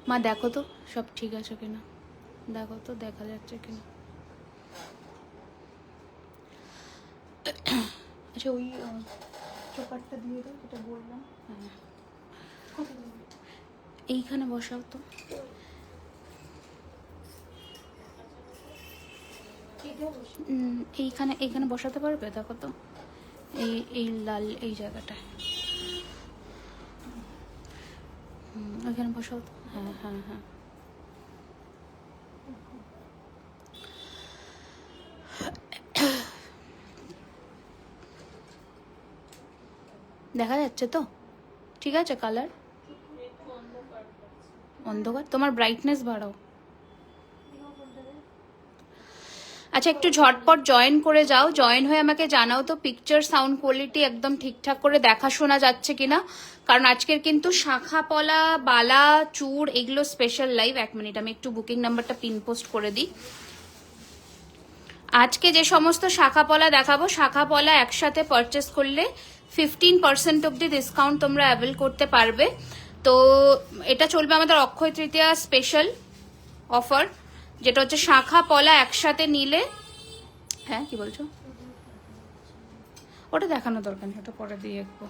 মা দেখো তো সব ঠিক আছে কিনা, দেখো তো দেখা যাচ্ছে কিনা। আচ্ছা ওই চোকারটা দিয়ে দাও, যেটা বললাম। হ্যাঁ এইখানে বসাও তো। এইখানে এইখানে বসাতে পারবে? দেখো তো এই এই লাল এই জায়গাটায়। ওইখানে বসাও তো। হ্যাঁ হ্যাঁ হ্যাঁ। দেখা যাচ্ছে তো? ঠিক আছে কালার? অন্ধকার, তোমার ব্রাইটনেস বাড়াও। আচ্ছা একটু ঝটপট জয়েন করে যাও, জয়েন হয়ে আমাকে জানাও তো পিকচার সাউন্ড কোয়ালিটি একদম ঠিকঠাক করে দেখা শোনা যাচ্ছে কিনা, কারণ আজকের কিন্তু শাখা পলা, বালা, চূড় এগুলো স্পেশাল লাইভ। 1 মিনিট আমি একটু বুকিং নাম্বারটা পিন পোস্ট করে দিই। আজকে যে সমস্ত শাখা পলা দেখাবো, শাখা পলা একসাথে পারচেস করলে 15% অব্দি ডিসকাউন্ট তোমরা অ্যাভেল করতে পারবে। তো এটা চলবে আমাদের অক্ষয় তৃতীয়া স্পেশাল অফার, যেটা হচ্ছে শাখা পলা একসাথে নিলে। হ্যাঁ কি বলছো? ওটা দেখানো দরকার নেই, ওটা পরে দিয়ে দেখবো।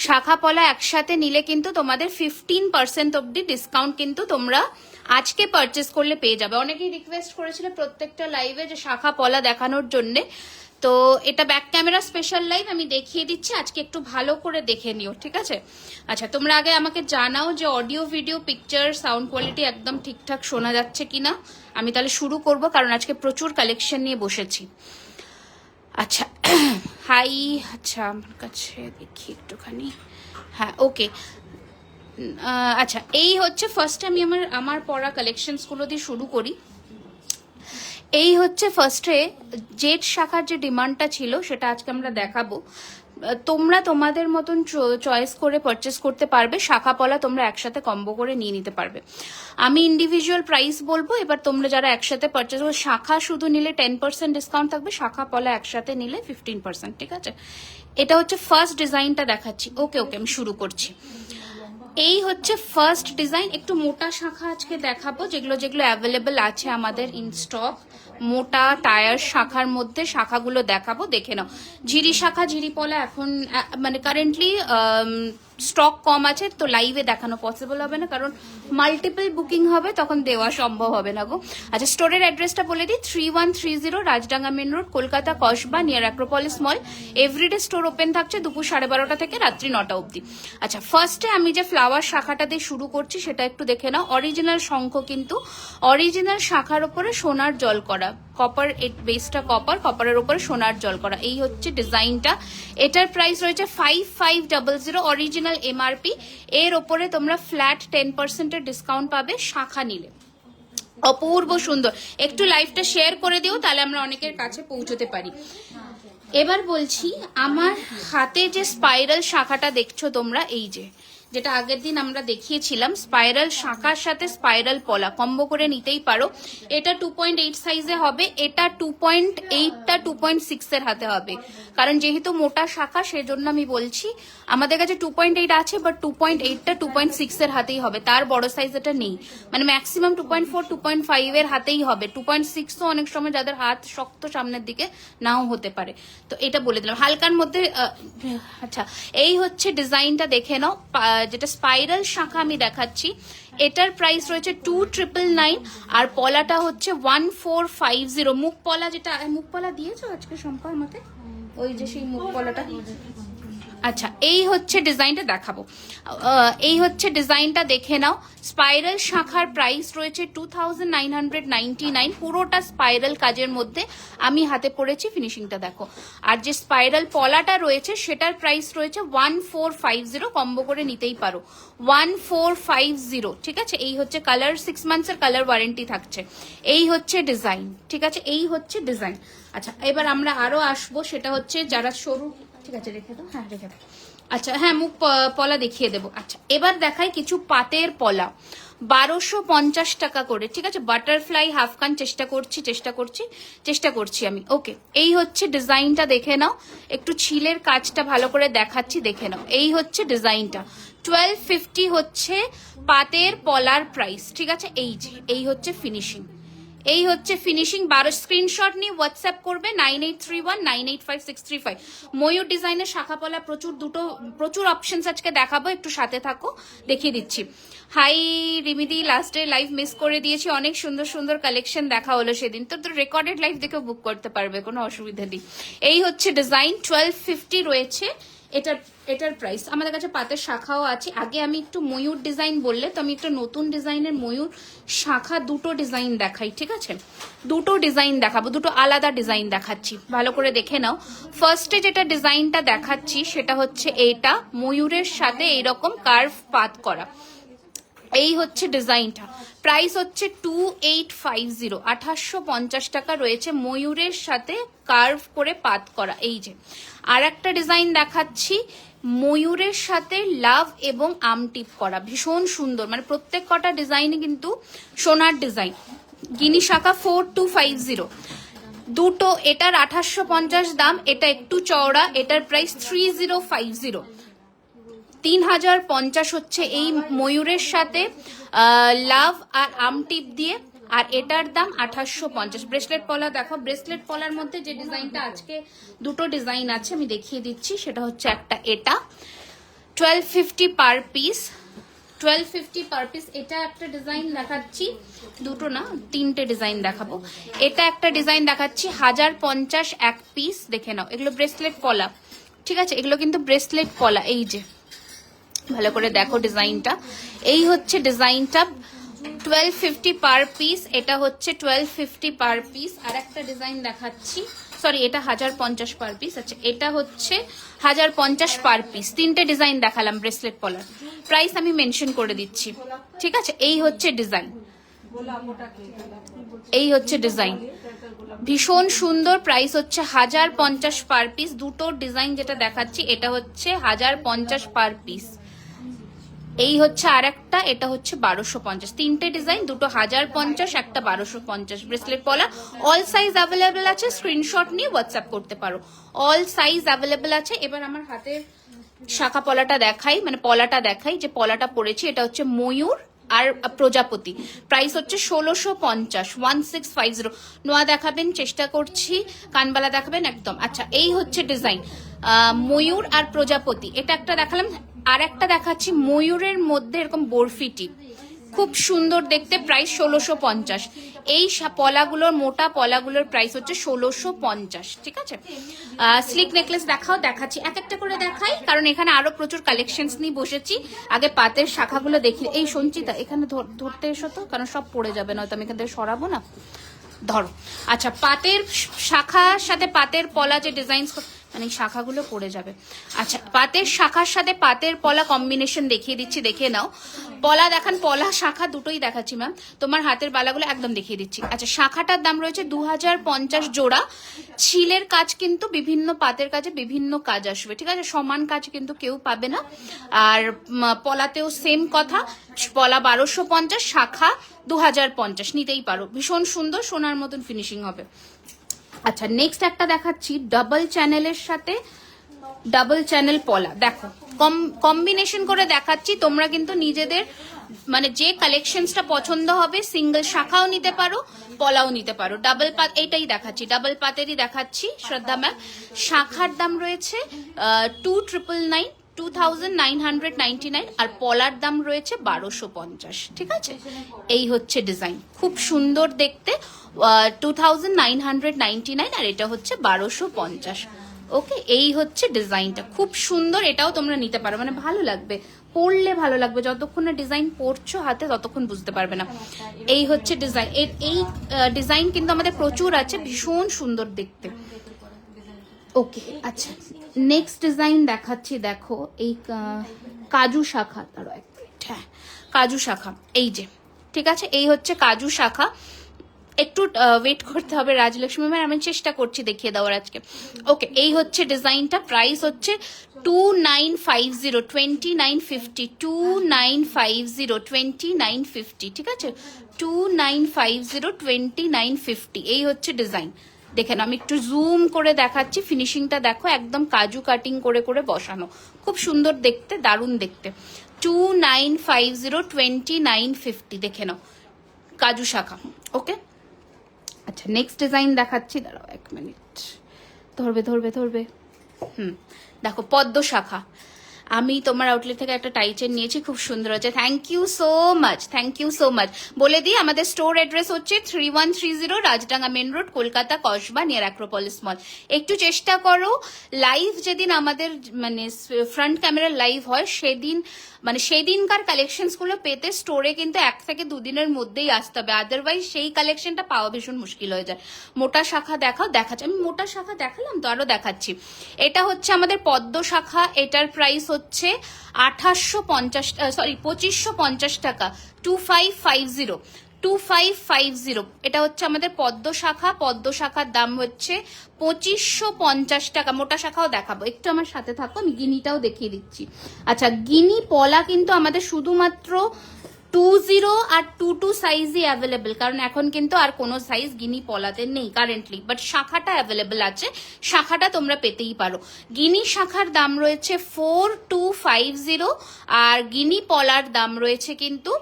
শাখা পলা একসাথে নিলে কিন্তু তোমাদের 15% অব্দি ডিসকাউন্ট কিন্তু তোমরা আজকে পারচেস করলে পেয়ে যাবে। অনেকেই রিকোয়েস্ট করেছিল প্রত্যেকটা লাইভে যে শাখা পলা দেখানোর জন্যে, তো এটা ব্যাক ক্যামেরা স্পেশাল লাইভ আমি দেখিয়ে দিচ্ছি, আজকে একটু ভালো করে দেখে নিও, ঠিক আছে? আচ্ছা তোমরা আগে আমাকে জানাও যে audio video picture sound quality একদম ঠিকঠাক শোনা যাচ্ছে কিনা। আমি তাহলে শুরু করব, কারণ আজকে প্রচুর কালেকশন নিয়ে বসেছি। আচ্ছা হাই, আচ্ছা আমার কাছে দেখি একটুখানি। হ্যাঁ ওকে। আচ্ছা এই হচ্ছে ফার্স্ট, আমি আমার পড়া কালেকশনসগুলো দিয়ে শুরু করি। এই হচ্ছে ফার্স্টে জেড শাখার যে ডিমান্ডটা ছিল সেটা আজকে আমরা দেখাবো। তোমরা তোমাদের মতন চয়েস করে পারচেস করতে পারবে, শাখা পলা তোমরা একসাথে কম্বো করে নিয়ে নিতে পারবে। আমি ইন্ডিভিজুয়াল প্রাইস বলবো, এবার তোমরা যারা একসাথে পারচেস করবে, শাখা শুধু নিলে 10% ডিসকাউন্ট থাকবে, শাখা পলা একসাথে নিলে 15%, ঠিক আছে? এটা হচ্ছে ফার্স্ট ডিজাইনটা দেখাচ্ছি। ওকে ওকে আমি শুরু করছি। এই হচ্ছে ফার্স্ট ডিজাইন, একটু মোটা শাখা আজকে দেখাবো, যেগুলো যেগুলো অ্যাভেলেবেল আছে আমাদের ইন স্টক। মোটা টায়ার শাখার মধ্যে শাখাগুলো দেখাবো, দেখে নাও। ঝিরি শাখা, ঝিরি পলা এখন মানে কারেন্টলি স্টক কম আছে, তো লাইভে দেখানো পসিবল হবে না, কারণ মাল্টিপল বুকিং হবে, তখন দেওয়া সম্ভব হবে না গো। আচ্ছা স্টোরের অ্যাড্রেসটা বলে দিই, 3130 Rajdanga main road, Kolkata Kasba, near Acropolis mall. Everyday store open থাকছে দুপুর 12:30 থেকে রাত্রি 9টা অবধি। আচ্ছা ফার্স্টে আমি যে ফ্লাওয়ার শাখাটা দিয়ে শুরু করছি সেটা একটু দেখে নাও। অরিজিনাল শঙ্খ, কিন্তু অরিজিনাল শাখার উপরে সোনার জল করা, কপার, বেসটা কপার, কপারের উপরে সোনার জল করা। এই হচ্ছে ডিজাইনটা। এটার প্রাইস রয়েছে 5500 অরিজিনাল এমআরপি। এর ওপরে তোমরা ফ্ল্যাট 10% ডিসকাউন্ট পাবে শাখা নিলে। অপূর্ব সুন্দর, একটু লাইভটা শেয়ার করে দিও, তাহলে আমরা অনেকের কাছে পৌঁছতে পারি। এবার বলছি, আমার হাতে যে স্পাইরাল শাখাটা দেখছো তোমরা, এই যেটা আগের দিন আমরা দেখিয়েছিলাম, স্পাইরাল শাখার সাথে স্পাইরাল পলা কম্বো করে নিতেই পারো। এটা 2.8 সাইজে হবে, এটা 2.8টা 2.6 এর হাতে হবে, কারণ যেহেতু মোটা শাখা সেজন্য আমি বলছি। আমাদের কাছে 2.8 আছে, বাট 2.8টা 2.6 এর হাতেই হবে, তার বড় সাইজ এটা নেই। মানে ম্যাক্সিমাম 2.4 2.5 এর হাতেই হবে। 2.6 তো অনেক সময় যাদের হাত শক্ত সামনের দিকে নাও হতে পারে, তো এটা বলে দিলাম হালকার মধ্যে। আচ্ছা এই হচ্ছে ডিজাইনটা, দেখে নাও। যেটা স্পাইরাল শাখা আমি দেখাচ্ছি, এটার প্রাইস রয়েছে 2999, আর পলাটা হচ্ছে 1450। মুখ পলা, যেটা মুখ পলা দিয়েছো আজকে শম্পা আমাকে, ওই যে সেই মুখ পলাটা। আচ্ছা এই হচ্ছে ডিজাইনটা দেখাবো, এই হচ্ছে ডিজাইনটা দেখে নাও। স্পাইরাল শাখার প্রাইস রয়েছে 2999, পুরোটা স্পাইরাল কাজের মধ্যে আমি হাতে পড়েছি, ফিনিশিংটা দেখো। আর যে স্পাইরাল পলাটা রয়েছে সেটার প্রাইস রয়েছে 1450, কম্বো করে নিতেই পারো 1450, ঠিক আছে? এই হচ্ছে কালার, 6 মান্থসের কালার ওয়ারেন্টি থাকছে। এই হচ্ছে ডিজাইন, ঠিক আছে? এই হচ্ছে ডিজাইন। আচ্ছা এবার আমরা আরো আসবো, সেটা হচ্ছে যারা সরু, ঠিক আছে রেখে দাও, হ্যাঁ রেখে দাও। আচ্ছা হ্যাঁ মুখ পলা দেখিয়ে দেবো। আচ্ছা এবার দেখাই কিছু পাতের পলা, 1250 টাকা করে, ঠিক আছে? বাটারফ্লাই হাফকান চেষ্টা করছি আমি। ওকে এই হচ্ছে ডিজাইনটা, দেখে নাও। একটু ছিলের কাজটা ভালো করে দেখাচ্ছি, দেখে নাও। এই হচ্ছে ডিজাইনটা, 1250 হচ্ছে পাতের পলার প্রাইস, ঠিক আছে। এই যে এই হচ্ছে ফিনিশিং, এই হচ্ছে ফিনিশিং। 12 স্ক্রিনশট নিয়ে হোয়াটসঅ্যাপ করবে 9831985635। ময়ূর ডিজাইনের শাখা পলা প্রচুর অপশনস আজকে দেখাবো, একটু সাথে থাকো, দেখিয়ে দিচ্ছি। হাই রিমিদি, লাস্টে লাইভ মিস করে দিয়েছি, অনেক সুন্দর সুন্দর কালেকশন দেখা হলো সেদিন, তো রেকর্ডেড লাইভ দেখেও বুক করতে পারবে, কোনো অসুবিধা নেই। এই হচ্ছে ডিজাইন, 1250 রয়েছে এটার প্রাইস। আমাদের কাছে পাতের শাখাও আছে। আগে আমি একটু ময়ূর ডিজাইন বললে তো আমি একটা নতুন ডিজাইনের ময়ূর শাখা দুটো ডিজাইন দেখাই, ঠিক আছে। দুটো ডিজাইন দেখাবো, দুটো আলাদা ডিজাইন দেখাচ্ছি, ভালো করে দেখে নাও। ফার্স্টে যেটা ডিজাইনটা দেখাচ্ছি সেটা হচ্ছে এইটা, ময়ূরের সাথে এইরকম কার্ভ পাত করা। এই হচ্ছে ডিজাইনটা, প্রাইস হচ্ছে 2850, 2850 টাকা রয়েছে, ময়ূরের সাথে কার্ভ করে পাত করা। এই যে আর একটা ডিজাইন দেখাচ্ছি, ময়ূরের সাথে লাভ এবং আমটিপ করা, ভীষণ সুন্দর, মানে প্রত্যেক কটা ডিজাইনে কিন্তু সোনার ডিজাইন। গিনি শাখা 4250 দুটো, এটার 2850 দাম, এটা একটু চওড়া, এটার প্রাইস 3050, 3050 হচ্ছে এই ময়ূরের সাথে লাভ আর আমটিপ দিয়ে, আর এটার দাম 2850। ব্রেসলেট পলা দেখো, ব্রেসলেট পলার মধ্যে যে ডিজাইনটা আজকে দুটো ডিজাইন আছে আমি দেখিয়ে দিচ্ছি, সেটা হচ্ছে একটা এটা 1250 পার পিস, 1250 পার পিস। এটা একটা ডিজাইন দেখাচ্ছি, দুটো না তিনটে ডিজাইন দেখাবো। এটা একটা ডিজাইন দেখাচ্ছি 1050 এক পিস, দেখে নাও, এগুলো ব্রেসলেট পলা, ঠিক আছে, এগুলো কিন্তু ব্রেসলেট পলা। এই যে ভালো করে দেখো ডিজাইনটা, এই হচ্ছে ডিজাইনটা 1250 পার পিস, এটা হচ্ছে 1250 পার পিস। আর একটা ডিজাইন দেখাচ্ছি, সরি এটা 1050 পার পিস, আচ্ছা এটা হচ্ছে 1050 পার পিস। তিনটে ডিজাইন দেখালাম ব্রেসলেট পলার, প্রাইস আমি মেনশন করে দিচ্ছি, ঠিক আছে। এই হচ্ছে ডিজাইন, এই হচ্ছে ডিজাইন, ভীষণ সুন্দর, প্রাইস হচ্ছে 1050 পার পিস। দুটো ডিজাইন যেটা দেখাচ্ছি এটা হচ্ছে 1050 পার পিস। এই হচ্ছে আর একটা, এটা হচ্ছে 1250। তিনটে ডিজাইন, দুটো 1050, একটা 1250। ব্রেসলেট পলা, অল সাইজ অ্যাভেলেবেল আছে, স্ক্রিনশট নিয়ে হোয়াটসঅ্যাপ করতে পারো, অল সাইজ অ্যাভেলেবেল আছে। এবার আমার হাতের শাখা পলাটা দেখাই, মানে পলাটা দেখাই, যে পলাটা পড়েছি এটা হচ্ছে ময়ূর আর প্রজাপতি, প্রাইস হচ্ছে 1650, 1650। নোয়া দেখাবেন, চেষ্টা করছি, কানবালা দেখাবেন একদম। আচ্ছা এই হচ্ছে ডিজাইন, ময়ূর আর প্রজাপতি, এটা একটা দেখালাম। আর একটা দেখাচ্ছি ময়ূরের মধ্যে এরকম বরফিটি, খুব সুন্দর দেখতে, প্রাইস 1650। এই পলাগুলোর, মোটা পলাগুলোর প্রাইস হচ্ছে 1650, ঠিক আছে। স্লিক নেকলেস দেখাচ্ছি, এক একটা করে দেখাই, কারণ এখানে আরো প্রচুর কালেকশনস নিয়ে বসেছি। আগে পাতের শাখাগুলো দেখি। এই সঞ্চিতা এখানে ধরতে এসো তো, কারণ সব পড়ে যাবে, নয়তো আমি এখান থেকে সরাবো না, ধরো। আচ্ছা পাতের শাখার সাথে পাতের পলা যে ডিজাইন, মানে শাখাগুলো পড়ে যাবে। আচ্ছা পাতের শাখার সাথে পাতের পলা কম্বিনেশন দেখিয়ে দিচ্ছি, দেখে নাও। পলা দেখান, পলা শাখা দুটোই দেখাচ্ছি ম্যাম, তোমার হাতের বালাগুলো একদম দেখিয়ে দিচ্ছি। আচ্ছা শাখাটার দাম রয়েছে 2050 জোড়া। ছিলের কাজ কিন্তু বিভিন্ন পাতের কাজে বিভিন্ন কাজ আসবে, ঠিক আছে, সমান কাজ কিন্তু কেউ পাবে না। আর পলাতেও সেম কথা, পলা 1250, শাখা 2050, নিতেই পারো, ভীষণ সুন্দর, সোনার মতন ফিনিশিং হবে। আচ্ছা নেক্সট একটা দেখাচ্ছি, ডাবল চ্যানেলের সাথে ডাবল চ্যানেল পলা, দেখো কম্বিনেশন করে দেখাচ্ছি, তোমরা কিন্তু নিজেদের মানে যে কালেকশনসটা পছন্দ হবে সিঙ্গেল শাখাও নিতে পারো, পলাও নিতে পারো। ডাবল পাত এইটাই দেখাচ্ছি, ডাবল পাতেরই দেখাচ্ছি শ্রদ্ধা ম্যাম। শাখার দাম রয়েছে 2999, 2999, আর পলার দাম রয়েছে 1250, ঠিক আছে। এই হচ্ছে ডিজাইন, খুব সুন্দর দেখতে, 2999, আর এটা হচ্ছে 1250। ওকে এই হচ্ছে ডিজাইনটা, খুব সুন্দর, এটাও তোমরা নিতে পারো, মানে ভালো লাগবে, পরলে ভালো লাগবে, যতক্ষণ না ডিজাইন পরছো হাতে ততক্ষণ বুঝতে পারবে না। এই হচ্ছে ডিজাইন, এই ডিজাইন কিন্তু আমাদের প্রচুর আছে, ভীষণ সুন্দর দেখতে। ওকে আচ্ছা নেক্সট ডিজাইন দেখাচ্ছি, দেখো এই কাজু শাখা, তারও এক মিনিট, হ্যাঁ কাজু শাখা, এই যে ঠিক আছে, এই হচ্ছে কাজু শাখা। একটু ওয়েট করতে হবে রাজলক্ষ্মী ম্যাম, আমি চেষ্টা করছি দেখিয়ে দেওয়ার আজকে। ওকে এই হচ্ছে ডিজাইনটা, প্রাইস হচ্ছে 2950, 2950, 2950, 2950, ঠিক আছে, 2950, 2950। এই হচ্ছে ডিজাইন, দেখেন আমি একটু জুম করে দেখাচ্ছি, ফিনিশিংটা দেখো, একদম কাজু কাটিং করে করে বসানো, খুব সুন্দর দেখতে, দারুণ দেখতে। 2950, 2950 দেখে নাও, কাজু শাখা। ওকে, আচ্ছা নেক্সট ডিজাইন দেখাচ্ছি, দাঁড়াও 1 মিনিট, ধরবে ধরবে ধরবে। দেখো পদ্ম শাখা, আমি তোমার আউটলেট থেকে একটা টাই চেন নিয়েছি, খুব সুন্দর হচ্ছে। Thank you so much, thank you so much. বলে দিই আমাদের স্টোর অ্যাড্রেস হচ্ছে 3130 Rajdanga main road, Kolkata, Kasba, near Acropolis mall. একটু চেষ্টা করো লাইভ যেদিন আমাদের মানে ফ্রন্ট ক্যামেরার লাইভ হয় সেদিন, মানে সেই দিনকার কালেকশনস গুলো পেতে স্টোরে কিন্তু 1 থেকে 2 দিনের মধ্যেই আসতে হবে, আদারওয়াইজ সেই কালেকশনটা পাওয়া ভীষণ মুশকিল হয়ে যায়। মোটা শাখা দেখাও, দেখাচ্ছি আমি, মোটা শাখা দেখালাম তো, আরো দেখাচ্ছি। এটা হচ্ছে আমাদের পদ্ম শাখা, এটার প্রাইস হচ্ছে 2850, সরি 2550 টাকা, 2550, 2550। এটা হচ্ছে আমাদের পদ্ম শাখা, পদ্ম শাখার দাম হচ্ছে 2550 টাকা। মোটা শাখাও দেখাবো, একটু আমার সাথে থাকো, আমি গিনিটাও দেখিয়ে দিচ্ছি। আচ্ছা গিনি পলা কিন্তু আমাদের শুধুমাত্র 20 আর 22 সাইজই অ্যাভেলেবেল, কারণ এখন কিন্তু আর কোনো সাইজ গিনি পলাতে নেই কারেন্টলি, বাট শাখাটা অ্যাভেলেবেল আছে, শাখাটা তোমরা পেতেই পারো। গিনি শাখার দাম রয়েছে 4250, আর গিনি পলার দাম রয়েছে কিন্তু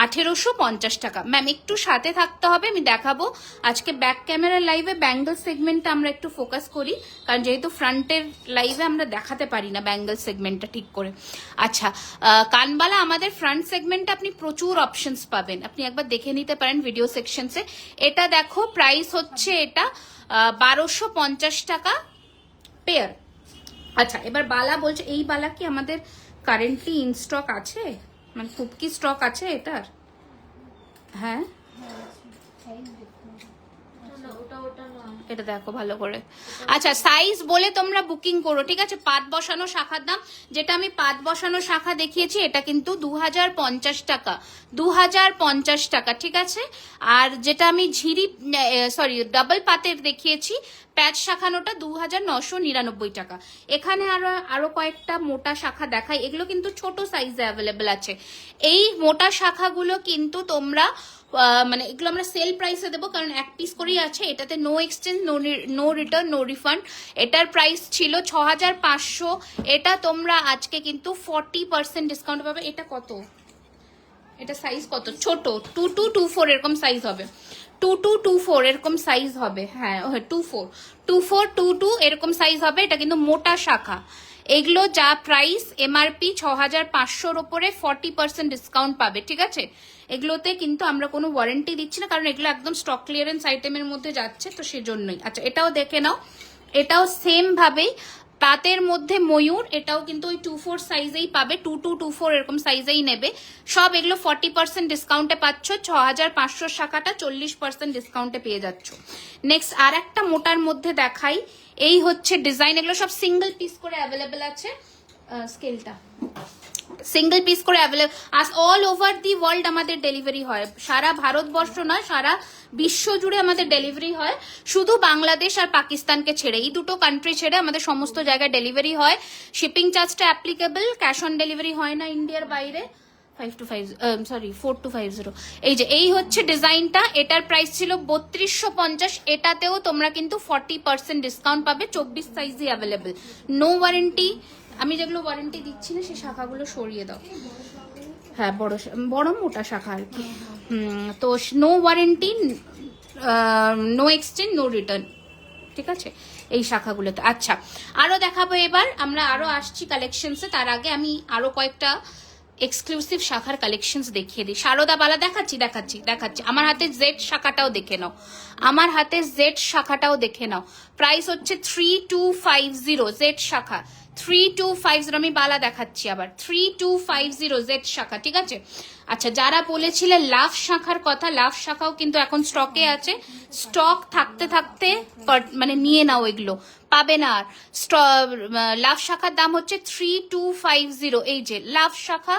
1850 টাকা। ম্যাম একটু সাথে থাকতে হবে, আমি দেখাবো। আজকে ব্যাক ক্যামেরার লাইভে ব্যাঙ্গল সেগমেন্টটা আমরা একটু ফোকাস করি, কারণ যেহেতু ফ্রন্টের লাইভে আমরা দেখাতে পারি না ব্যাঙ্গল সেগমেন্টটা ঠিক করে। আচ্ছা কানবালা আমাদের ফ্রন্ট সেগমেন্টে আপনি প্রচুর অপশনস পাবেন, আপনি একবার দেখে নিতে পারেন ভিডিও সেকশনসে। এটা দেখো প্রাইস হচ্ছে এটা 1250 টাকা পেয়ার। আচ্ছা এবার বালা বলছে, এই বালা কি আমাদের কারেন্টলি ইন স্টক আছে, মানে খুব কি স্টক আছে এটার? হ্যাঁ এটা দেখো ভালো করে। আচ্ছা সাইজ বলে তোমরা বুকিং করো, ঠিক আছে। পাত বসানো শাখার দাম, যেটা আমি পাত বসানো শাখা দেখিয়েছি এটা কিন্তু 2050 টাকা, 2050 টাকা, ঠিক আছে। আর যেটা আমি ঝিরি সরি ডাবল পাতের দেখিয়েছি প্যাচ শাখানোটা 2999 টাকা। এখানে আরো কয়েকটা মোটা শাখা দেখাই, এগুলো কিন্তু ছোট সাইজে অ্যাভেলেবেল আছে। এই মোটা শাখাগুলো কিন্তু তোমরা মানে এগুলো আমরা সেল প্রাইসে দেবো, কারণ 1 পিস করেই আছে, এটাতে no exchange, no return, no refund. এটার প্রাইস ছিল 6500, এটা তোমরা আজকে কিন্তু 40% ডিসকাউন্ট পাবে। এটা কত, এটা সাইজ কত, ছোট 2224 এরকম সাইজ হবে, 2224 এরকম সাইজ হবে, হ্যাঁ 2422 এরকম সাইজ হবে। এটা কিন্তু মোটা শাখা, এগুলো যা প্রাইস এমআরপি 6500-র ওপরে 40% ডিসকাউন্ট পাবে, ঠিক আছে। এগুলোতে কিন্তু আমরা কোনো ওয়ারেন্টি দিচ্ছি না, কারণ এগুলো একদম স্টক ক্লিয়ারেন্স আইটেমের মধ্যে যাচ্ছে, তো সেজন্যই। আচ্ছা এটাও দেখে নাও, এটাও সেম ভাবেই পাতের মধ্যে ময়ূর, এটাও কিন্তু ওই 24 সাইজেই পাবে, 2224 এরকম সাইজেই নেবে সব। এগুলো 40% ডিসকাউন্টে পাচ্ছ, 6500 শাখাটা 40% ডিসকাউন্টে পেয়ে যাচ্ছ। নেক্সট আর একটা মোটার মধ্যে দেখাই, এই হচ্ছে ডিজাইন, এগুলো সব সিঙ্গেল পিস করে অ্যাভেলেবেল আছে, স্কেলটা সিঙ্গেল পিস করে available, us all over the world আমাদের ডেলিভারি হয়, সারা ভারতবর্ষ নয় সারা বিশ্ব জুড়ে আমাদের ডেলিভারি হয়, শুধু বাংলাদেশ আর পাকিস্তানকে ছেড়ে, এই দুটো কান্ট্রি ছেড়ে আমাদের সমস্ত জায়গায় ডেলিভারি হয়। শিপিং চার্জটা অ্যাপ্লিকেবল, ক্যাশ অন ডেলিভারি হয় না ইন্ডিয়ার বাইরে। 4250, এই হচ্ছে ডিজাইনটা, এটার প্রাইস ছিল 3250, এটাতেও তোমরা কিন্তু 40% ডিসকাউন্ট পাবে, 24 সাইজই অ্যাভেলেবল, নো ওয়ারেন্টি। আমি যেগুলো ওয়ারেন্টি দিচ্ছি না সেই শাখাগুলো সরিয়ে দাও, হ্যাঁ বড় মোটা শাখা আর কি। তো no warranty, no exchange, no return, ঠিক আছে এই শাখাগুলোতে। আচ্ছা আরো দেখাবো, এবার আমরা আরো আসছি কালেকশনসে, তার আগে আমি আরো কয়েকটা এক্সক্লুসিভ শাখার কালেকশনস দেখিয়ে দিই। শারদা বালা দেখাচ্ছি। আমার হাতে জেড শাখাটাও দেখে নাও, আমার হাতে জেড শাখাটাও দেখে নাও। প্রাইস হচ্ছে 3250, জেড শাখা 3250। আমি বালা দেখাচ্ছি আবার, 3250 জেড শাখা, ঠিক আছে। আচ্ছা যারা বলেছিলে লাভ শাখার কথা, লাভ শাখাও কিন্তু এখন স্টকে আছে, স্টক থাকতে থাকতে মানে নিয়ে নাও, এগুলো পাবে না আর। লাভ শাখার দাম হচ্ছে 3250, এই যে লাভ শাখা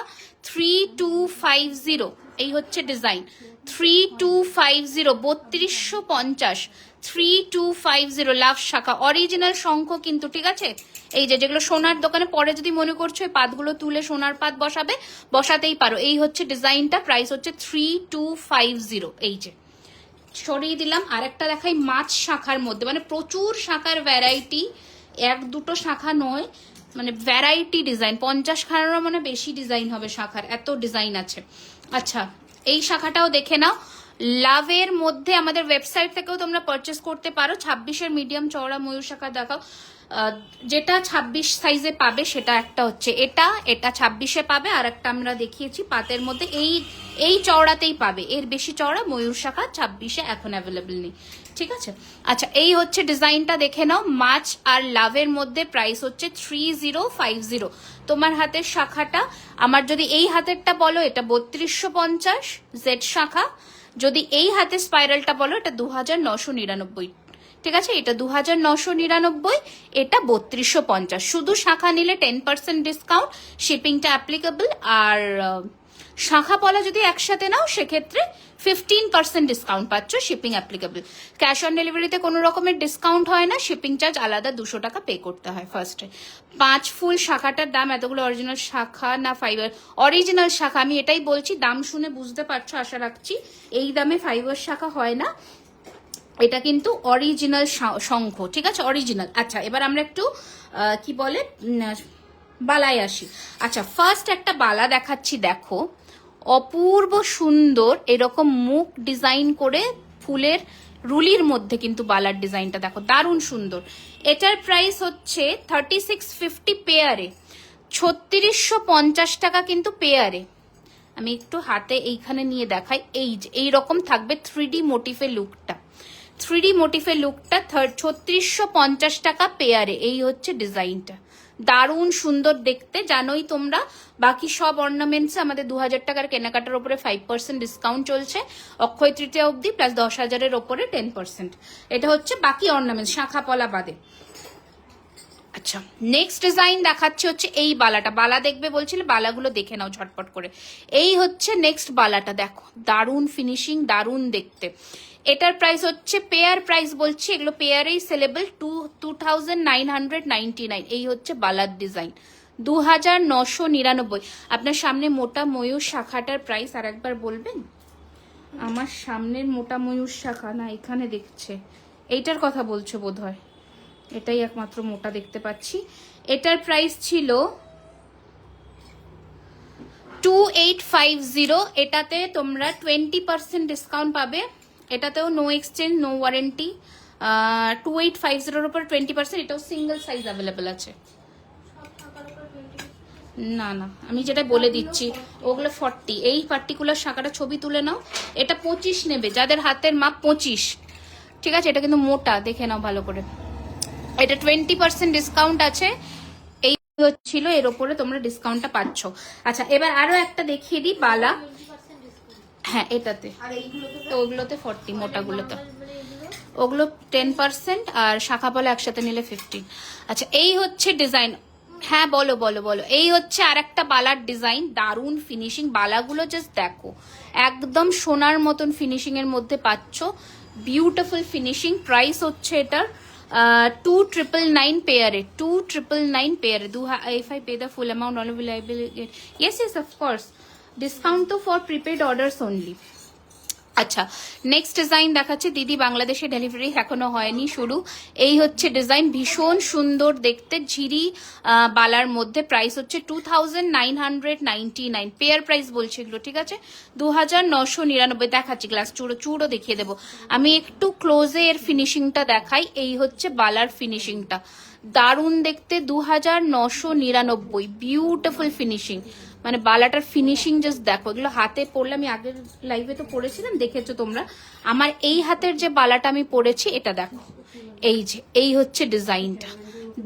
3250, এই হচ্ছে ডিজাইন 3250, 3250, 3250 লাভ শাখা, অরিজিনাল শঙ্খ কিন্তু, ঠিক আছে। এই যেগুলো সোনার দোকানে পরে যদি মনে করছো এই পাতগুলো তুলে সোনার পাত বসাতেই পারো। এই হচ্ছে ডিজাইনটা, প্রাইস হচ্ছে 3250, এই যে সরিয়ে দিলাম। আরেকটা দেখাই মাছ শাখার মধ্যে, মানে প্রচুর শাখার ভ্যারাইটি, এক দুটো শাখা নয়, মানে ভ্যারাইটি ডিজাইন, 50 খানারও মানে বেশি ডিজাইন হবে শাখার, এত ডিজাইন আছে। আচ্ছা এই শাখাটাও দেখে নাও, লাভের মধ্যে আমাদের ওয়েবসাইট থেকেও তোমরা পারচেস করতে পারো। 26-এর মিডিয়াম চওড়া ময়ূর শাখা দেখাও, যেটা 26 সাইজে পাবে সেটা একটা হচ্ছে এটা, এটা 26-এ পাবে, আর একটা আমরা দেখিয়েছি পাতের মধ্যে, এই চওড়াতেই পাবে, এর বেশি চওড়া ময়ূর শাখা 26-এ এখন অ্যাভেলেবল নেই, ঠিক আছে। আচ্ছা এই হচ্ছে ডিজাইনটা দেখে নাও, মাছ আর লাভের মধ্যে, প্রাইস হচ্ছে 3050। তোমার হাতের শাখাটা, আমার যদি এই হাতেরটা বলো এটা 3250 জেড শাখা, যদি এই হাতের স্পাইরালটা বলো এটা 2999, ঠিক আছে। এটা 2999, এটা 3250। শুধু শাখা নিলে 10% ডিসকাউন্ট, শিপিংটা অ্যাপ্লিকেবল। আর শাখা পলা যদি একসাথে নাও সেক্ষেত্রে 15% ডিসকাউন্ট পাচ্ছ, শিপিং অ্যাপ্লিকেবল। ক্যাশ অন ডেলিভারিতে কোনো রকমের ডিসকাউন্ট হয় না, শিপিং চার্জ আলাদা 200 টাকা পে করতে হয় ফার্স্টে। 5 ফুল শাখাটার দাম, এতগুলো অরিজিনাল শাখা না ফাইবার, অরিজিনাল শাখা, আমি এটাই বলছি, দাম শুনে বুঝতে পারছো আশা রাখছি, এই দামে ফাইবার শাখা হয় না, এটা কিন্তু অরিজিনাল শঙ্খ, ঠিক আছে, অরিজিনাল। আচ্ছা এবার আমরা একটু কি বলে বালায় আসি। আচ্ছা ফার্স্ট একটা বালা দেখাচ্ছি, দেখো অপূর্ব সুন্দর, এরকম মুখ ডিজাইন করে ফুলের রুলির মধ্যে কিন্তু বালার ডিজাইনটা দেখো, দারুণ সুন্দর। এটার প্রাইস হচ্ছে 3650 পেয়ারে, 3650 টাকা কিন্তু পেয়ারে। আমি একটু হাতে এইখানে নিয়ে দেখাই, এইরকম থাকবে 3D মোটিফের লুকটা, 3D মোটিফের লুকটা 3650 টাকা পেয়ারে। এই হচ্ছে ডিজাইনটা, দারুণ সুন্দর দেখতে। জানোই তোমরা বাকি সব অর্নামেন্টস আমাদের 2000 টাকার কেনাকাটার উপরে 5% ডিসকাউন্ট চলছে অক্ষয় তৃতীয়া অবধি, প্লাস 10,000-এর ওপরে 10%। এটা হচ্ছে বাকি অর্নামেন্টস শাখা পলা বাদে। আচ্ছা নেক্সট ডিজাইন দেখাচ্ছে হচ্ছে এই বালাটা, বালা দেখবে বলছিলে, বালাগুলো দেখে নাও ঝটপট করে। এই হচ্ছে নেক্সট বালাটা, দেখো দারুণ ফিনিশিং, দারুণ দেখতে। এটার প্রাইস হচ্ছে, পেয়ার প্রাইস বলছি, এগুলো পেয়ারেই সেলেবল, 2999। এই হচ্ছে বালার ডিজাইন, 2999। আপনার সামনে মোটা ময়ূর শাখাটার প্রাইস আর একবার বলবেন? আমার সামনের মোটা ময়ূর শাখা না, এখানে দেখছে, এইটার কথা বলছো বোধহয়, এটাই একমাত্র মোটা দেখতে পাচ্ছি। এটার প্রাইস ছিল 2850, এটাতে তোমরা 20% ডিসকাউন্ট পাবে, এটাতেও নো এক্সচেঞ্জ নো ওয়ারেন্টি। 2850-এর উপর 20%, এটাও সিঙ্গেল সাইজ অ্যাভেলেবেল আছে। না না আমি যেটা বলে দিচ্ছি ওগুলো 40, এই পার্টিকুলার শাখাটা ছবি তুলে নাও, এটা 25 নেবে, যাদের হাতের মাপ 25, ঠিক আছে। এটা কিন্তু মোটা, দেখে নাও ভালো করে, এটা 20% ডিসকাউন্ট আছে, এই হচ্ছিল, এর ওপরে তোমরা ডিসকাউন্টটা পাচ্ছ। আচ্ছা এবার আরো একটা দেখিয়ে দিই বালা, হ্যাঁ এটাতে, ওগুলোতে 40, মোটাগুলোতে, ওগুলো 10%, আর শাখা পলা একসাথে নিলে 15। আচ্ছা এই হচ্ছে ডিজাইন, হ্যাঁ বলো বলো বলো। এই হচ্ছে আর একটা বালার ডিজাইন, দারুণ ফিনিশিং, বালাগুলো জাস্ট দেখো, একদম সোনার মতন ফিনিশিং এর মধ্যে পাচ্ছ, বিউটিফুল ফিনিশিং। প্রাইস হচ্ছে এটার 2999 পেয়ারে, 2999 পেয়ারে। if I pay the full amount only will I be get? Yes of course, discount to for prepaid orders only। আচ্ছা নেক্সট ডিজাইন দেখাচ্ছে দিদি, বাংলাদেশে ডেলিভারি এখনো হয়নি, শুরু। এই হচ্ছে ডিজাইন, ভীষণ সুন্দর দেখতে, ঝিরি বালার মধ্যে, প্রাইস হচ্ছে 2999, পেয়ার প্রাইস বলছে এগুলো, ঠিক আছে, 2999 দেখাচ্ছি। গ্লাস চূড়ো দেখিয়ে দেবো আমি, একটু ক্লোজে এর ফিনিশিংটা দেখাই। এই হচ্ছে বালার ফিনিশিংটা, দারুণ দেখতে, 2999, বিউটিফুল ফিনিশিং, মানে বালাটার ফিনিশিং জাস্ট দেখো। এগুলো হাতে পরলে, আমি আগের লাইভে তো পরেছিলাম, দেখেছো তোমরা, আমার এই হাতের যে বালাটা আমি পরেছি এটা দেখো, এই হচ্ছে ডিজাইনটা,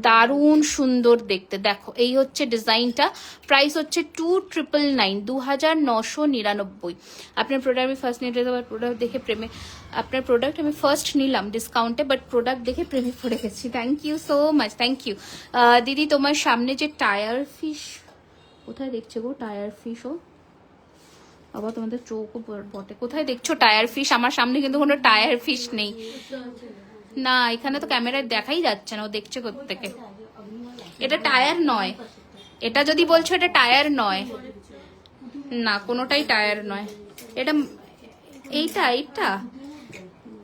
দারুণ সুন্দর দেখতে, দেখো এই হচ্ছে ডিজাইনটা। প্রাইস হচ্ছে 2999, 2999। আপনার প্রোডাক্ট আমি ফার্স্ট নিতে দেবো, প্রোডাক্ট দেখে প্রেমে, আপনার প্রোডাক্ট আমি ফার্স্ট নিলাম ডিসকাউন্টে, বাট প্রোডাক্ট দেখে প্রেমে পড়ে গেছি। Thank you so much, thank you. দিদি তোমার সামনে যে টায়ার ফিশ, কোথায় দেখছো গো টায়ার ফিশ? ও বাবা তোমাদের চোখও বটে, কোথায় দেখছো টায়ার ফিশ? আমার সামনে কিন্তু কোনো টায়ার ফিশ নেই, না এখানে তো ক্যামেরায় দেখাই যাচ্ছে না, ও দেখছে কোত্থেকে। এটা টায়ার নয়, এটা যদি বলছো এটা টায়ার নয়, না কোনোটাই টায়ার নয়, এটা এইটা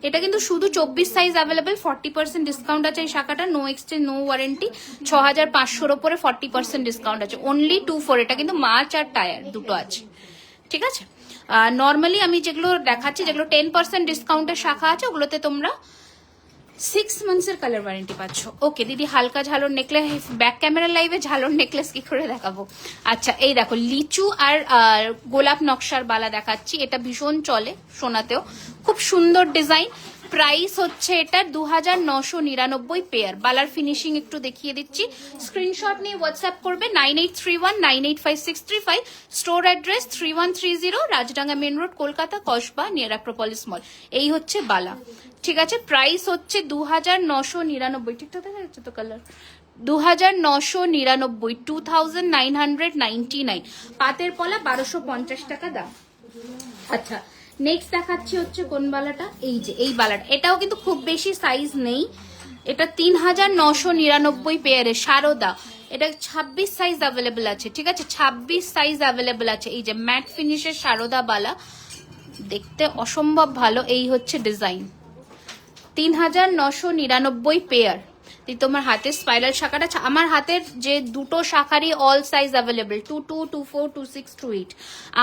এটা কিন্তু শুধু 24 সাইজ অ্যাভেলেবেল, 40% ডিসকাউন্ট আছে এই শাখাটা, নো এক্সচেঞ্জ নো ওয়ারেন্টি, 6500-র উপরে 40% ডিসকাউন্ট আছে, অনলি 24। এটা কিন্তু মার্চ আর টায়ার দুটো আছে, ঠিক আছে। নর্মালি আমি যেগুলো দেখাচ্ছি, যেগুলো 10% ডিসকাউন্টের শাখা আছে, ওগুলোতে তোমরা 6 মান্থসের কালার ওয়ারেন্টি পাচ্ছ। ওকে দিদি, হালকা ঝালর নেকলেস, ব্যাক ক্যামেরা লাইভে ঝালর নেকলেস কি করে দেখাবো? আচ্ছা এই দেখো লিচু আর গোলাপ নকশার বালা দেখাচ্ছি, এটা ভীষণ চলে সোনাতেও, খুব সুন্দর ডিজাইন। প্রাইস হচ্ছে এটা 2999 পেয়ার। বালার ফিনিশিং একটু দেখিয়ে দিচ্ছি, স্ক্রিনশট নিয়ে হোয়াটসঅ্যাপ করবে 9831985635। Store address 3130 Rajdanga main road, Kolkata, Kasba, near Acropolis mall. এই হচ্ছে বালা, ঠিক আছে। প্রাইস হচ্ছে 2999, ঠিকঠাক দেখা যাচ্ছে তো কালার? 2999, 2999। পাতের পলা 1250 টাকা দাম। আচ্ছা নেক্সট দেখাচ্ছি হচ্ছে কোন বালাটা, এই যে এই বালাটা, এটাও কিন্তু খুব বেশি সাইজ নেই, এটা 3999 পেয়ারে সারদা। এটা 26 সাইজ অ্যাভেলেবল আছে, ঠিক আছে, 26 সাইজ অ্যাভেলেবল আছে। এই যে ম্যাট ফিনিশের সারদা বালা, দেখতে অসম্ভব ভালো। এই হচ্ছে ডিজাইন, 3999 পেয়ার। তোমার হাতের স্পাইরাল শাখাটা, আমার হাতের যে দুটো শাখারই অল সাইজ অ্যাভেলেবল, 22, 24, 26, 28।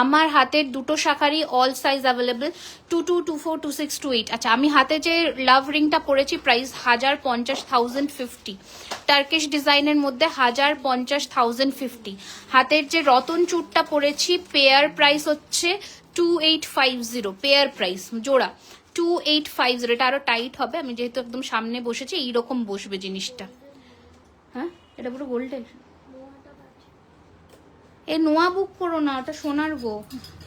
আমার হাতের দুটো শাখারই অল সাইজ অ্যাভেলেবল, 22, 24, 26, 28। আচ্ছা আমি হাতে যে লাভ রিংটা পরেছি, প্রাইস 1050, 1050। টার্কিশ ডিজাইনের মধ্যে 1050, 1050। হাতের যে রতন চূড়টা পরেছি, পেয়ার প্রাইস হচ্ছে 2850, পেয়ার প্রাইস জোড়া 2850। এটা আরো টাইট হবে, আমি যেহেতু একদম সামনে বসেছি, এইরকম বসবে জিনিসটা। হ্যাঁ এটা পুরো গোল্ডের। এ নোয়া বুক করো না, ওটা সোনার গো।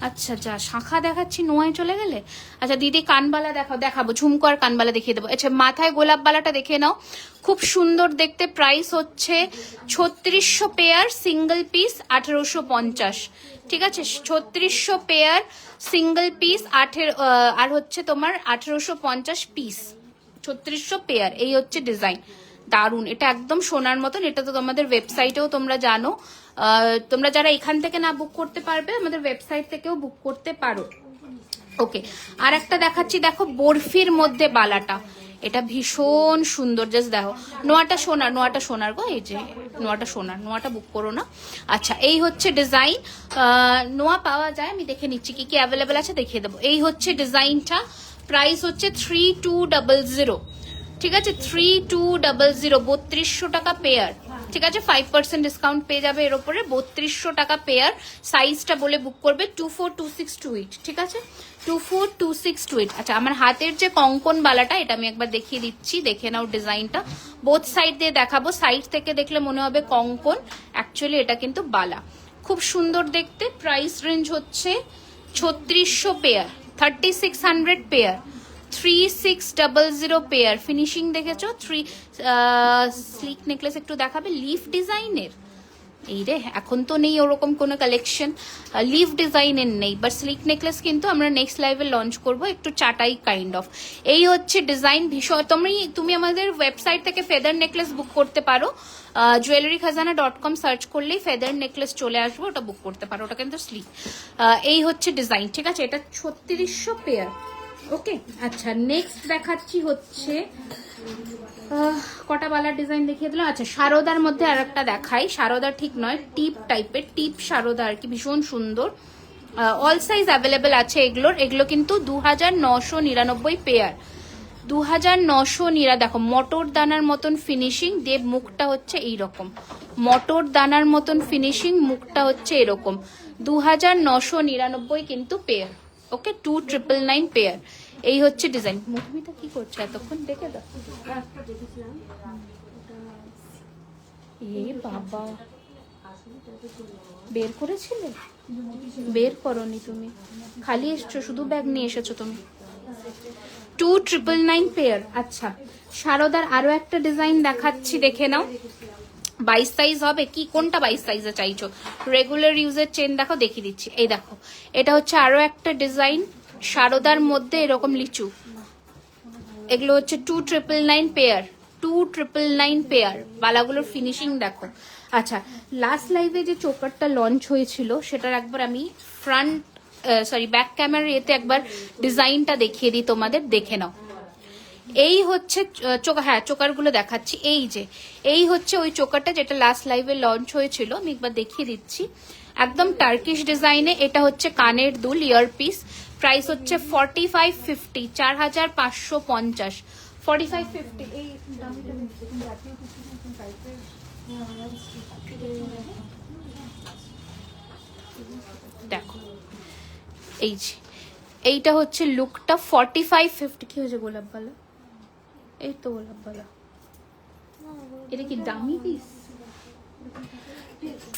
আচ্ছা যা শাখা দেখাচ্ছি, নোয়ায় চলে গেলে। আচ্ছা দিদি কানবালা দেখাবো, ঝুমকো আর কানবালা দেখিয়ে দেবো। আচ্ছা মাথায় গোলাপ বালাটা দেখে নাও, খুব সুন্দর দেখতে। প্রাইস হচ্ছে 3600 পেয়ার, সিঙ্গেল পিস 1850, ঠিক আছে। 3600 পেয়ার সিঙ্গেল পিস, আর হচ্ছে তোমার 1850 পিস, 3600 পেয়ার। এই হচ্ছে ডিজাইন, দারুন, এটা একদম সোনার মতন। এটা তো তোমাদের ওয়েবসাইটেও তোমরা জানো, তোমরা যারা এখান থেকে না বুক করতে পারবে, আমাদের ওয়েবসাইট থেকেও বুক করতে পারো। ওকে আর একটা দেখাচ্ছি, দেখো বরফির মধ্যে বালাটা, এটা ভীষণ সুন্দর, জাস্ট দেখো। নোয়াটা সোনার গো, এই যে নোয়াটা সোনার, নোয়াটা বুক করো না। আচ্ছা এই হচ্ছে ডিজাইন, নোয়া পাওয়া যায়, আমি দেখে নিচ্ছি কি কি অ্যাভেলেবেল আছে, দেখিয়ে দেবো। এই হচ্ছে ডিজাইনটা, প্রাইস হচ্ছে 3200, ঠিক আছে, 3200, 3200 টাকা পেয়ার, ঠিক আছে। 5% ডিসকাউন্ট পেয়ে যাবে এর উপরে, 3200 টাকা পেয়ার। সাইজটা বলে বুক করবে 242628, ঠিক আছে, 242628। আচ্ছা আমার হাতের যে কঙ্কন বালাটা, এটা আমি একবার দেখিয়ে দিচ্ছি, দেখে নাও ডিজাইনটা। বোথ সাইড দিয়ে দেখাবো, সাইড থেকে দেখলে মনে হবে কঙ্কন, অ্যাকচুয়ালি এটা কিন্তু বালা, খুব সুন্দর দেখতে। প্রাইস রেঞ্জ হচ্ছে 3600 পেয়ার, 3600 পেয়ার, 3600 পেয়ার। ফিনিশিং দেখেছো, স্লিক নেকলেস একটু দেখাবে, লিফ ডিজাইনের। এই রে এখন তো নেই ওরকম কোনো কালেকশন, লিফ ডিজাইনের নেই, বাট স্লিক নেকলেস কিন্তু আমরা নেক্সট লাইভে লঞ্চ করব, একটু চাটাই কাইন্ড অফ। এই হচ্ছে ডিজাইন, ভীষণ। তুমি আমাদের ওয়েবসাইট থেকে ফেদার নেকলেস বুক করতে পারো, jewellerykhazana.com সার্চ করলেই ফেদার নেকলেস চলে আসবে, ওটা বুক করতে পারো, ওটা কিন্তু স্লিক। এই হচ্ছে ডিজাইন, ঠিক আছে, এটা 3600 পেয়ার। ওকে আচ্ছা নেক্সট দেখাচ্ছি হচ্ছে কটা বালার ডিজাইন দেখিয়ে দিলাম। আচ্ছা সারদার মধ্যে আর একটা দেখাই, সারদা ঠিক নয়, টিপ টাইপের, টিপ সারদা আর কি, ভীষণ সুন্দর। অল সাইজ অ্যাভেলেবেল আছে এগুলোর, এগুলো কিন্তু 2999 পেয়ার, 2900। দেখো মটর দানার মতন ফিনিশিং, দেব মুখটা হচ্ছে এইরকম, মটর দানার মতন ফিনিশিং, মুখটা হচ্ছে এরকম, 2999 কিন্তু পেয়ার। ওকে 2999 পেয়ার। এই হচ্ছে ডিজাইন। মুখমিটা কি করছে এতক্ষণ, দেখে দাও। এ বাবা বের করেছিলে, বের করনি তুমি, খালি এসছো, শুধু ব্যাগ নিয়ে এসেছো তুমি। 2999 পেয়ার। আচ্ছা সারদার আরো একটা ডিজাইন দেখাচ্ছি, দেখে নাও। 22 সাইজ হবে কি, কোনটা 22 সাইজে চাইছো? রেগুলার ইউজের চেন দেখো, দেখিয়ে দিচ্ছি। এই দেখো এটা হচ্ছে আরো একটা ডিজাইন, সারদার মধ্যে এরকম লিচু, এগুলো হচ্ছে 2999 পেয়ার, 2999 পেয়ার। বালাগুলোর ফিনিশিং দেখো। আচ্ছা লাস্ট লাইভে যে চোকারটা লঞ্চ হয়েছিল, সেটার একবার আমি ব্যাক ক্যামেরার এতে একবার ডিজাইনটা দেখিয়ে দিই তোমাদের, দেখে নাও। এই হচ্ছে চোকার, হ্যাঁ চোকারগুলো দেখাচ্ছি। এই হচ্ছে ওই চোকারটা যেটা লাস্ট লাইভে লঞ্চ হয়েছিল, আমি একবার দেখিয়ে দিচ্ছি। একদম টার্কিশ ডিজাইনে, এটা হচ্ছে কানের দুল, ইয়ারপিস। প্রাইস হচ্ছে 4550, 4550, 4550। এই দেখো, এই যে এইটা হচ্ছে লুকটা 4550। কি হয়েছে গোলাপবালা? এই তো গোলাপবালা, এটা কি দামি পিস?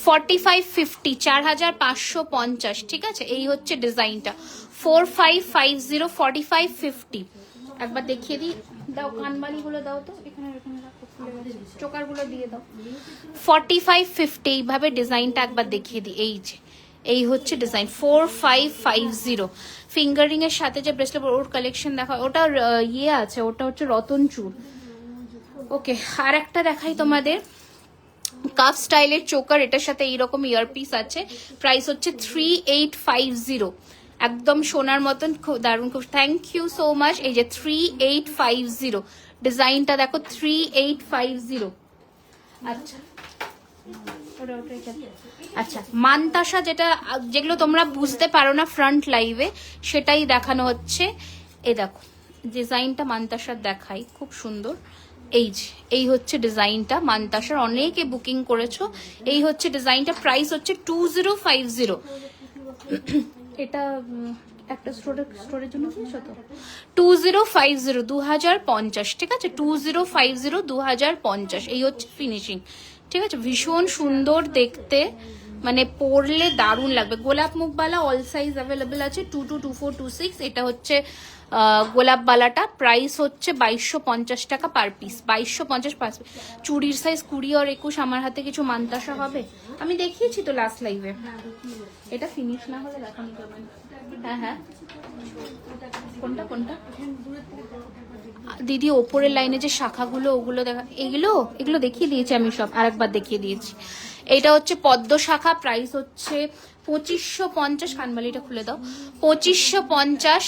4550, 4550, ঠিক আছে। এই হচ্ছে ডিজাইনটা 4550, 4550। একবার দেখিয়ে দিই, দাও কানবালি গুলো দাও তো, এখানে চোকার গুলো দিয়ে দাও। 4550 এইভাবে ডিজাইনটা একবার দেখিয়ে দিই। এই যে এই হচ্ছে ডিজাইন 4550। ফিঙ্গারিং এর সাথে যে ব্রেসলেট, ওর কালেকশন দেখা, ওটা ইয়ে আছে, ওটা হচ্ছে রতনচুর। ওকে, আর একটা দেখাই তোমাদের, কাফ স্টাইলের চোকার, এটার সাথে এইরকম ইয়ারপিস আছে। প্রাইস হচ্ছে 3850, একদম সোনার মতন, খুব দারুণ, খুব থ্যাংক ইউ সো মাচ। এই যে 3850 ডিজাইনটা দেখো, 3850। আচ্ছা আচ্ছা, মানতাসা যেগুলো তোমরা বুঝতে পারো না ফ্রন্ট লাইভে, সেটাই দেখানো হচ্ছে। এই দেখো ডিজাইনটা মানতাসার দেখাই, খুব সুন্দর। এই হচ্ছে ডিজাইনটা মানতাসার, অনেকে বুকিং করেছো। এই হচ্ছে ডিজাইনটা, প্রাইস হচ্ছে 2050। এটা একটা স্টোরের জন্য দিয়েছো তো, 2050, 2050, ঠিক আছে, 2050, 2050। এই হচ্ছে ফিনিশিং, ঠিক আছে, ভীষণ সুন্দর দেখতে, মানে পরলে দারুণ লাগবে। গোলাপ মুখবালা অল সাইজ অ্যাভেলেবেল আছে, 22, 24, 26। এটা হচ্ছে গোলাপ বালাটা, প্রাইস হচ্ছে 2250 টাকা পার পিস, 2250 পার পিস। চুড়ির সাইজ 20 আর 21। আমার হাতে কিছু মানতাসা হবে, আমি দেখিয়েছি তো লাস্ট লাইভে। এটা ফিনিশ না হলে দেখানো যাবে না। হ্যাঁ হ্যাঁ, কোনটা কোনটা দিদি? ওপরের লাইনে যে শাখাগুলো, ওগুলো দেখা, এগুলো দেখিয়ে দিয়েছি আমি সব, আরেকবার দেখিয়ে দিয়েছি। এটা হচ্ছে পদ্ম শাখা, প্রাইস হচ্ছে 2550। কানবালিটা খুলে দাও, 2550।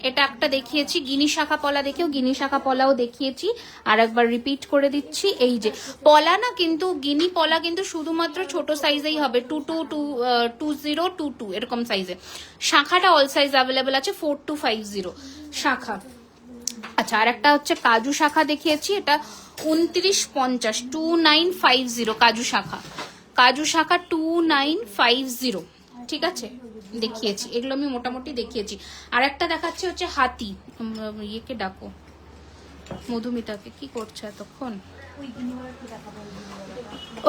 এটা একটা দেখিয়েছি, গিনি শাখা পলা দেখেও, গিনি শাখা পলাও দেখিয়েছি, আর একবার রিপিট করে দিচ্ছি। এই যে পলা না, কিন্তু গিনি পলা কিন্তু শুধুমাত্র ছোট সাইজেই হবে, 2022 এরকম সাইজে। শাখাটা অল সাইজ অ্যাভেলেবেল আছে, 4250 শাখা। আচ্ছা, আর একটা হচ্ছে কাজু শাখা দেখিয়েছি, এটা 2950, 2950 কাজু শাখা, কাজু শাখা 2950, ঠিক আছে, দেখিয়েছি। এগুলো আমি মোটামুটি দেখিয়েছি। আর একটা দেখাচ্ছে হচ্ছে হাতি, ইয়েকে ডাকো, মধুমিতাকে, কি করছে এতক্ষণ?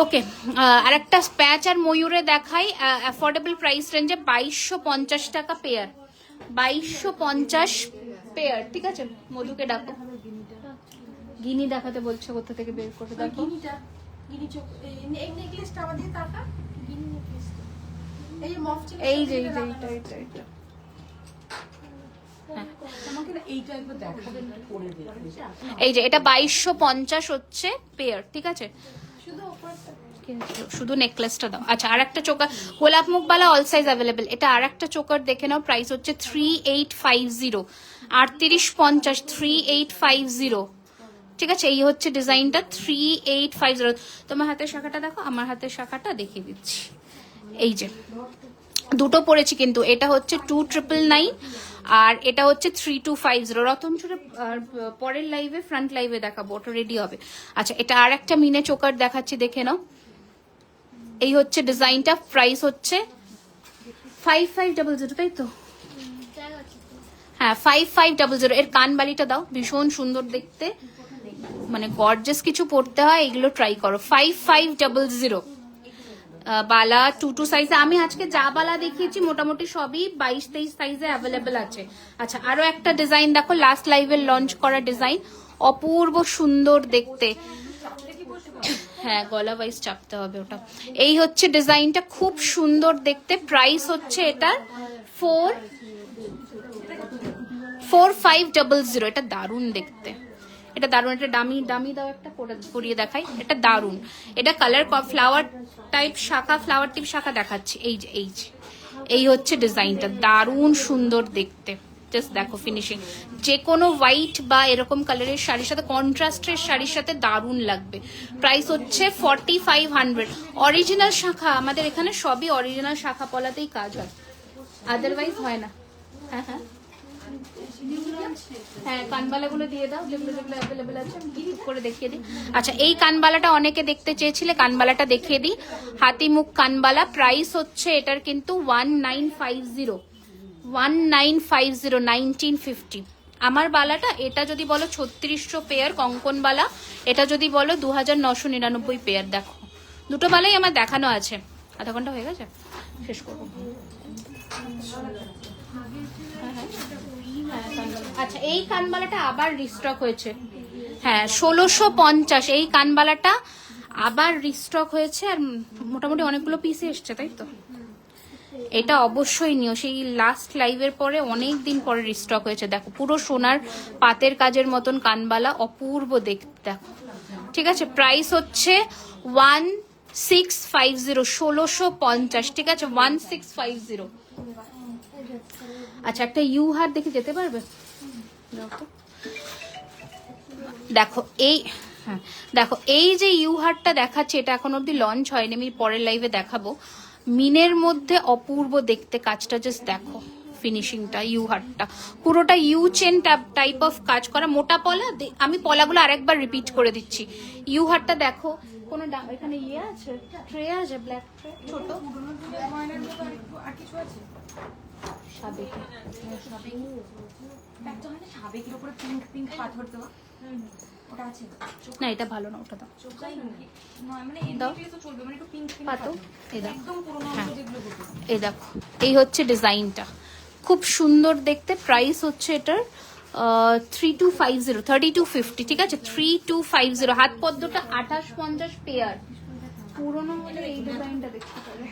ওকে, আর একটা প্যাচ আর ময়ূরে দেখাই, অ্যাফোর্ডেবল প্রাইস রেঞ্জে 2250 টাকা পেয়ার, 2250 পেয়ার, ঠিক আছে। মধুকে ডাকো, গিনি দেখাতে বলছে, কোথা থেকে বের করে দেখো। এই যে এই যে এটা 2250 হচ্ছে পেয়ার, ঠিক আছে, শুধু নেকলেসটা দাও। আচ্ছা, আর একটা চোকার, গোলাপ মুখবালা অল সাইজ অ্যাভেলেবেল। এটা আর একটা চোকার দেখে নাও, প্রাইস হচ্ছে 3850, 3850, 3850, ঠিক আছে। এই হচ্ছে ডিজাইনটা 3850। তোমার হাতের শাখাটা দেখো, আমার হাতের শাখাটা দেখিয়ে দিচ্ছি। এই যে দুটো পড়েছি, কিন্তু এটা হচ্ছে 2999 আর এটা হচ্ছে 3250। রতনচুরে পরের লাইভে, ফ্রন্ট লাইভে দেখাবো, ওটা রেডি হবে। আচ্ছা, এটা আর একটা মিনে চোকার দেখাচ্ছি, দেখে নাও। এই হচ্ছে ডিজাইনটা, প্রাইস হচ্ছে 5500, তাই তো? হ্যাঁ, 5500। এর কানবালিটা দাও, ভীষণ সুন্দর দেখতে, মানে গর্জাস কিছু পড়তে হয়, এগুলো ট্রাই করো। 5500 বালা 22 সাইজে। আমি আজকে যা বালা দেখিয়েছি মোটামুটি সবই 22-23 সাইজে অ্যাভেলেবেল আছে। আচ্ছা, আরো একটা ডিজাইন দেখো, লাস্ট লাইভে লঞ্চ করা ডিজাইন, অপূর্ব সুন্দর দেখতে। হ্যাঁ, গলা ওয়াইজ চাপতে হবে ওটা। এই হচ্ছে ডিজাইনটা, খুব সুন্দর দেখতে, প্রাইস হচ্ছে এটার 4500। এটা দারুণ দেখতে, এটা দারুণ, এটা দামি দাও, একটা পরিয়ে দেখাই, এটা দারুণ। এটা কালার ফ্লাওয়ার টাইপ শাখা, ফ্লাওয়ার টিপ শাখা দেখাচ্ছি। এই যে এই হচ্ছে ডিজাইনটা, দারুণ সুন্দর দেখতে, জাস্ট দেখো ফিনিশিং, যে কোনো হোয়াইট বা এরকম কালারের শাড়ির সাথে, কন্ট্রাস্টের শাড়ির সাথে দারুণ লাগবে। প্রাইস হচ্ছে 4500। অরিজিনাল শাখা, আমাদের এখানে সবই অরিজিনাল শাখা পলাতেই কাজ হয়, আদারওয়াইজ হয় না। হ্যাঁ হ্যাঁ হ্যাঁ, কানবালাগুলো দিয়ে দাও, যেগুলো যেগুলো অ্যাভেলেবেল আছে আমি ঠিক করে দেখিয়ে দিই। আচ্ছা, এই কানবালাটা অনেকে দেখতে চেয়েছিলে, কানবালাটা দেখিয়ে দিই। হাতিমুখ কানবালা, প্রাইস হচ্ছে এটার কিন্তু 1950, 1950। আমার বালাটা, এটা যদি বলো 3600 পেয়ার কঙ্কন বালা, এটা যদি বলো 2999 পেয়ার। দেখো দুটো বালাই আমার দেখানো আছে। আধা ঘন্টা হয়ে গেছে, শেষ করবো। আচ্ছা, এই কানবালাটা আবার রিস্টক হয়েছে, হ্যাঁ 1650। এই কানবালাটা আবার রিস্টক হয়েছে, আর মোটামুটি অনেকগুলো পিসে এসছে, তাই তো? এটা অবশ্যই নিও, সেই লাস্ট লাইভের পরে অনেক দিন পরে রিস্টক হয়েছে। দেখো পুরো সোনার পাতের কাজের মতন কানবালা, অপূর্ব দেখতে। দেখো ঠিক আছে, প্রাইস হচ্ছে 1650, 1650, ঠিক আছে 1650। আচ্ছা, একটা ইউ হার দেখে যেতে পারবে? দেখো এই, হ্যাঁ দেখো এই যে ইউ হারটা দেখাচ্ছে, এটা এখন অব্দি লঞ্চ হয়নি, আমি পরের লাইভে দেখাবো। মিনের মধ্যে অপূর্ব দেখতে কাজটা, জাস্ট দেখো ফিনিশিংটা। ইউ হারটা পুরোটা ইউ চেন টাইপ অফ কাজ করা, মোটা পলা। আমি পলাগুলো আরেকবার রিপিট করে দিচ্ছি। ইউ হারটা দেখো, কোনো এখানে ইয়ে আছে, ট্রে আছে, ব্ল্যাক ট্রে, ছোট না, এটা ভালো না, ওটা দাও। এই দেখো, এই হচ্ছে ডিজাইনটা, খুব সুন্দর দেখতে। প্রাইস হচ্ছে এটার 3250, 3250, ঠিক আছে 3250। হাত পদ্মটা 2850 পেয়ার। পুরোনো হলে এই ডিজাইনটা দেখতে পারে।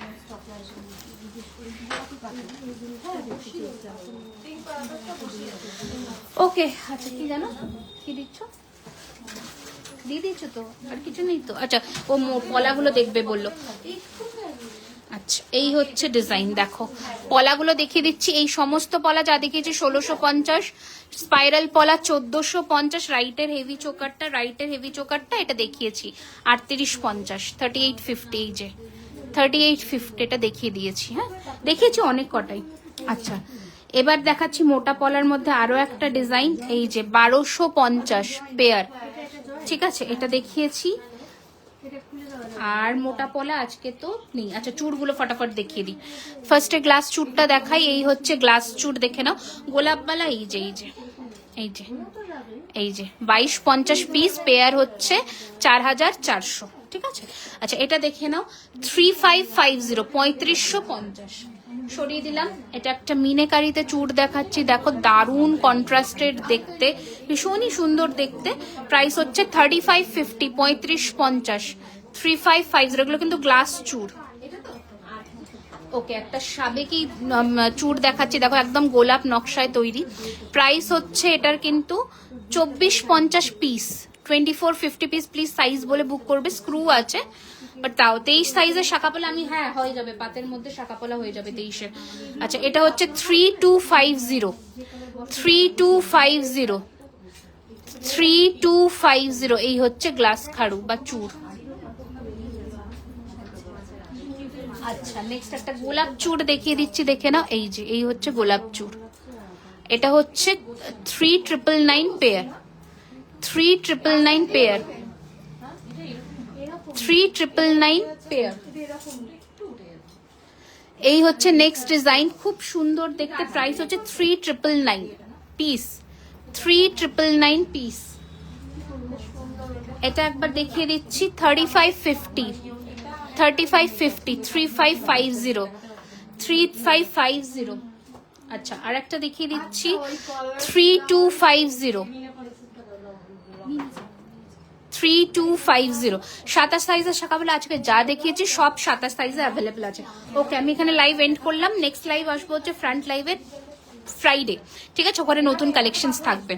ওকে, আচ্ছা কি জানো, কি দিচ্ছ? দিয়ে দিচ্ছ তো, আর কিছু নেই তো? আচ্ছা, ও পলাগুলো দেখবে বললো। আচ্ছা, এই হচ্ছে ডিজাইন। দেখো পলাগুলো দেখিয়ে দিচ্ছি। এই সমস্ত পলা যা দেখিয়েছি 1650, স্পাইরাল পলা 1450, রাইটের হেভি চোকারটা এটা দেখিয়েছি 3850, 3850। এই যে 3850 এটা দেখিয়ে দিয়েছি, হ্যাঁ দেখিয়েছি অনেক কটাই। আচ্ছা, এবার দেখাচ্ছি মোটা পলার মধ্যে আরো একটা ডিজাইন, এই যে 1250 পেয়ার, ঠিক আছে এটা দেখিয়েছি। আর মোটা পলা আজকে তো নেই। আচ্ছা, চুড়গুলো ফটাফট দেখিয়ে দিই। ফার্স্টে গ্লাস চুড়টা দেখাই। এই হচ্ছে গ্লাস চুড়, দেখে নাও। গোলাপবালা এই যে 2250 পিস, পেয়ার হচ্ছে 4400, ঠিক আছে। আচ্ছা, এটা দেখে নাও 3550, 3550 সরিয়ে দিলাম। এটা একটা মিনেকারিতে চুড় দেখাচ্ছি, দেখো দারুণ কন্ট্রাস্টেড দেখতে, ভীষণই সুন্দর দেখতে। প্রাইস হচ্ছে 3550, 3550, 3550। এগুলো কিন্তু গ্লাস চুড়। ওকে, একটা সাবেকি চুড় দেখাচ্ছি, দেখো একদম গোলাপ নকশায় তৈরি। প্রাইস হচ্ছে এটার কিন্তু 2450 পিস, 2450 পিস। প্লিজ সাইজ বলে বুক করবে, স্ক্রু আছে বাট তাও 23 সাইজের শাখাপলা আমি, হ্যাঁ হয়ে যাবে, পাতের মধ্যে শাখাপলা হয়ে যাবে 23-এর। আচ্ছা, এটা হচ্ছে 3250, 3250, 3250। এই হচ্ছে গ্লাস খাড়ু বা চুড়। আচ্ছা, নেক্সট একটা গোলাপ চুড় দেখিয়ে দিচ্ছি, দেখে নাও। এই যে এই হচ্ছে গোলাপ চুড়, এটা হচ্ছে 3999 পেয়ার, 3999 পেয়ার, 3999 পেয়ার। এই হচ্ছে নেক্সট ডিজাইন, খুব সুন্দর দেখতে। প্রাইস হচ্ছে 3999 পিস, 3999 পিস। এটা একবার দেখিয়ে দিচ্ছি 3550, 3550, 3550, 3550। আচ্ছা, আর একটা দেখিয়ে দিচ্ছি 3250, 3250। 27 সাইজের শাখাগুলো আজকে যা দেখিয়েছি সব 27 সাইজে অ্যাভেলেবল আছে। ওকে, আমি এখানে লাইভ এন্ড করলাম। নেক্সট লাইভ আসবো হচ্ছে ফ্রন্ট লাইভের ফ্রাইডে, ঠিক আছে, ওখানে নতুন কালেকশনস থাকবে।